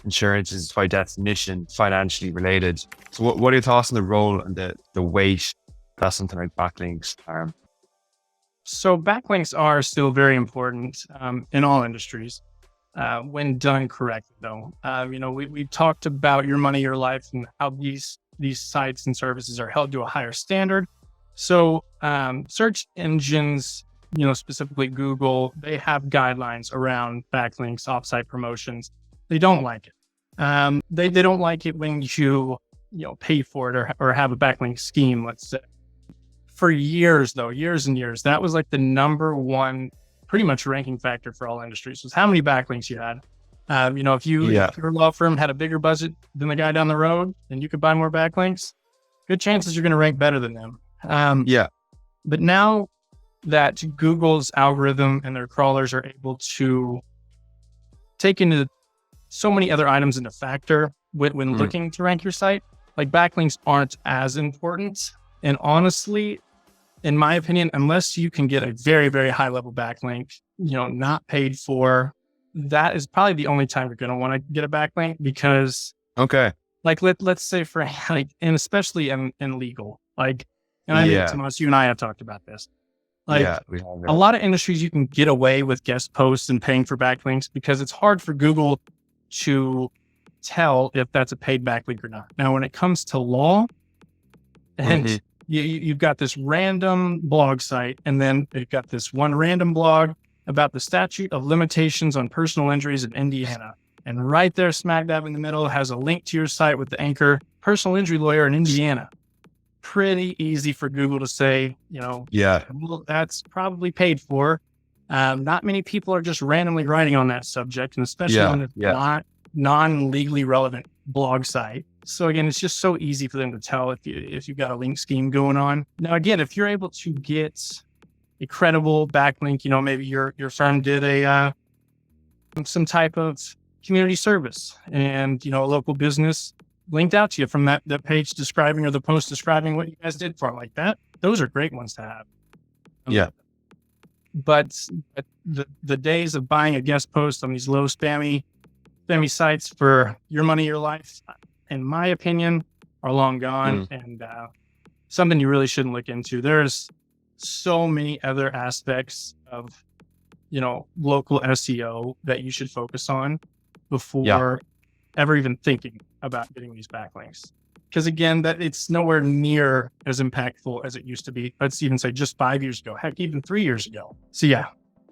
insurance is by definition financially related. So what are your thoughts on the role and the weight that something like backlinks are? So backlinks are still very important in all industries when done correctly, though. We talked about your money, your life, and how these sites and services are held to a higher standard. So search engines, specifically Google, they have guidelines around backlinks, offsite promotions. They don't like it. They don't like it when you pay for it or have a backlink scheme, let's say. For years, though, years and years, that was like the number one pretty much ranking factor for all industries was how many backlinks you had. If your law firm had a bigger budget than the guy down the road and you could buy more backlinks, good chances you're going to rank better than them. But now that Google's algorithm and their crawlers are able to take into so many other items into factor when looking to rank your site, like backlinks aren't as important. And honestly, in my opinion, unless you can get a very, very high level backlink, not paid for, that is probably the only time you're going to want to get a backlink because, like, let's say for like, and especially in legal, like, and I think Tomas, you and I have talked about this. Like a lot of industries, you can get away with guest posts and paying for backlinks because it's hard for Google to tell if that's a paid backlink or not. Now, when it comes to law, and you've got this random blog site, and then you've got this one random blog about the statute of limitations on personal injuries in Indiana. And right there, smack dab in the middle, has a link to your site with the anchor, personal injury lawyer in Indiana. Pretty easy for Google to say, well, that's probably paid for. Not many people are just randomly writing on that subject, and especially on a not non-legally relevant blog site. So again, it's just so easy for them to tell if you've got a link scheme going on. Now, again, if you're able to get a credible backlink, maybe your firm did some type of community service, and a local business linked out to you from that page describing or the post describing what you guys did for it, like that. Those are great ones to have. But the days of buying a guest post on these low spammy sites for your money, your life, in my opinion, are long gone, and something you really shouldn't look into. There's so many other aspects of, local SEO that you should focus on before ever even thinking about getting these backlinks. Because again, that it's nowhere near as impactful as it used to be. Let's even say just 5 years ago, heck, even 3 years ago. So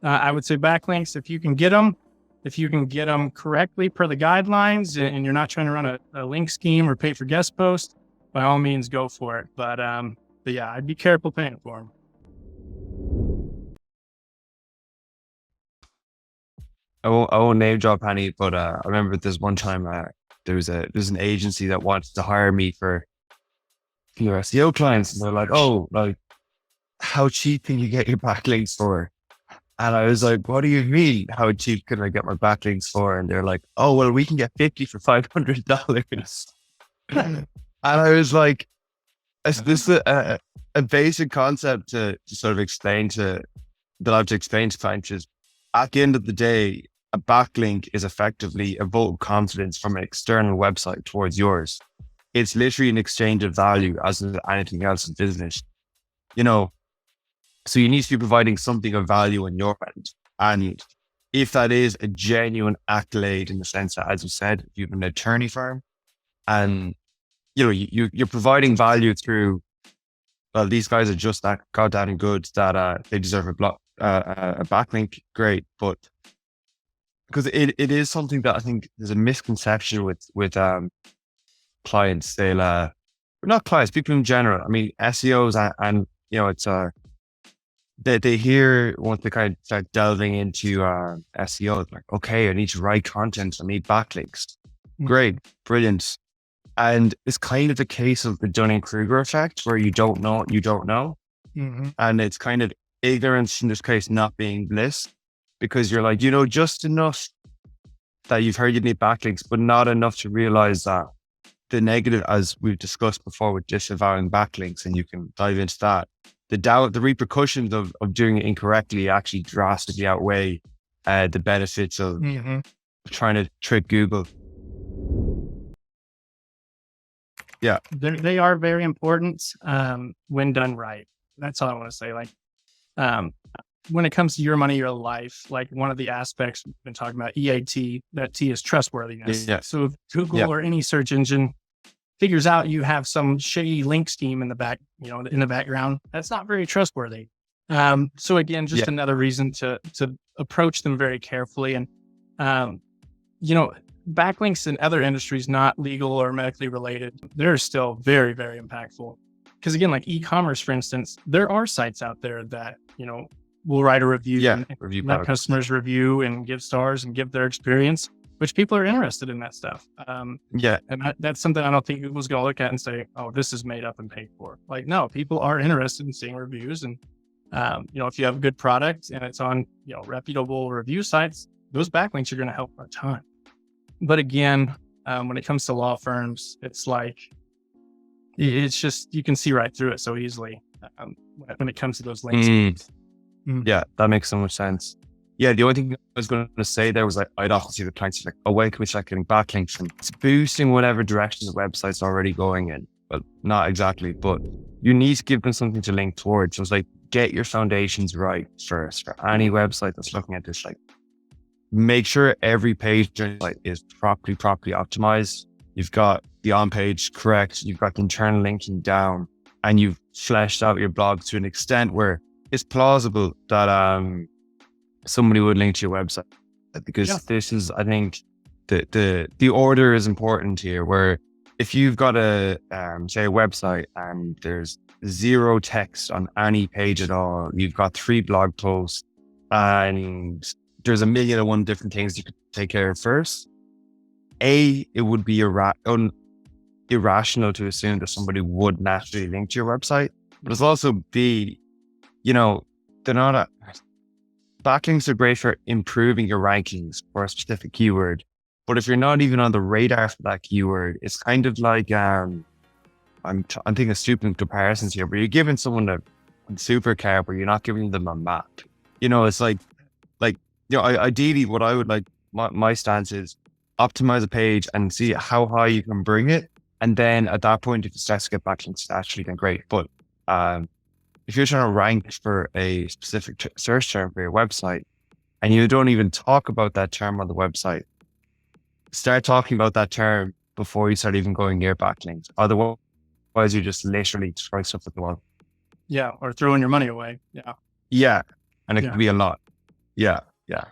I would say backlinks, if you can get them correctly per the guidelines, and you're not trying to run a link scheme or pay for guest posts, by all means, go for it. But I'd be careful paying for them. I won't name drop any, but I remember this one time there's an agency that wanted to hire me for your SEO clients, and they're like, "Oh, like, how cheap can you get your backlinks for?" And I was like, "What do you mean? How cheap can I get my backlinks for?" And they're like, "Oh, well, we can get 50 for $500." And I was like, "Is this a basic concept to sort of explain that I have to explain to clients? Is at the end of the day, a backlink is effectively a vote of confidence from an external website towards yours. It's literally an exchange of value as with anything else in business, So you need to be providing something of value on your end. And if that is a genuine accolade in the sense that, as you said, if you have an attorney firm and, you're providing value through, well, these guys are just that goddamn good that they deserve a backlink, great. But because it is something that I think there's a misconception with clients. They'll, not clients, people in general. I mean, SEOs and it's they hear once they kind of start delving into SEO, it's like, okay, I need to write content, I need backlinks. Great, brilliant. And it's kind of the case of the Dunning-Kruger effect, where you don't know what you don't know. And it's kind of ignorance in this case not being bliss, because you're like, just enough that you've heard you need backlinks, but not enough to realize that the negative, as we've discussed before with disavowing backlinks, and you can dive into that, the repercussions of doing it incorrectly actually drastically outweigh the benefits of trying to trick Google. Yeah. They are very important when done right. That's all I want to say. Like, um, when it comes to your money, your life, like one of the aspects we've been talking about, EAT, that T is trustworthiness. Yeah. So if Google Yeah. or any search engine figures out you have some shady link scheme in the back, in the background, that's not very trustworthy. So again, just Yeah. another reason to approach them very carefully. And um, you know, backlinks in other industries, not legal or medically related, they're still very, very impactful. Because again, like e-commerce, for instance, there are sites out there that, will write a review Yeah. and Review let products. customers review and give stars and give their experience, which people are interested in that stuff. Yeah. And that's something I don't think Google's going to look at and say, oh, this is made up and paid for. Like, no, people are interested in seeing reviews. And, if you have a good product and it's on, reputable review sites, those backlinks are going to help a ton. But again, when it comes to law firms, it's like, it's just, you can see right through it so easily when it comes to those links. Yeah, that makes so much sense. Yeah, the only thing I was going to say there was like, I'd often see the clients like, oh, when can we start getting backlinks? And it's boosting whatever direction the website's already going in. Well, not exactly, but you need to give them something to link towards. So it's like, get your foundations right first for any website that's looking at this. Like, make sure every page on your site is properly optimized. You've got the on-page correct. You've got the internal linking down, and you've fleshed out your blog to an extent where it's plausible that somebody would link to your website. Because this is, I think, the order is important here. Where if you've got a say a website and there's zero text on any page at all, you've got 3 blog posts, and there's 1,000,001 different things you could take care of first. It would be irrational to assume that somebody would naturally link to your website. But it's also B, they're not backlinks are great for improving your rankings for a specific keyword. But if you're not even on the radar for that keyword, it's kind of like, I'm thinking of stupid comparisons here, but you're giving someone a supercar, but you're not giving them a map. It's like, ideally what I would like, my stance is optimize a page and see how high you can bring it. And then at that point, if it starts to get backlinks, actually, then great. But if you're trying to rank for a specific search term for your website and you don't even talk about that term on the website, start talking about that term before you start even going near backlinks. Otherwise, you just literally throwing stuff at the wall. Yeah. Or throwing your money away. Yeah. Yeah. And it could be a lot. Yeah. Yeah.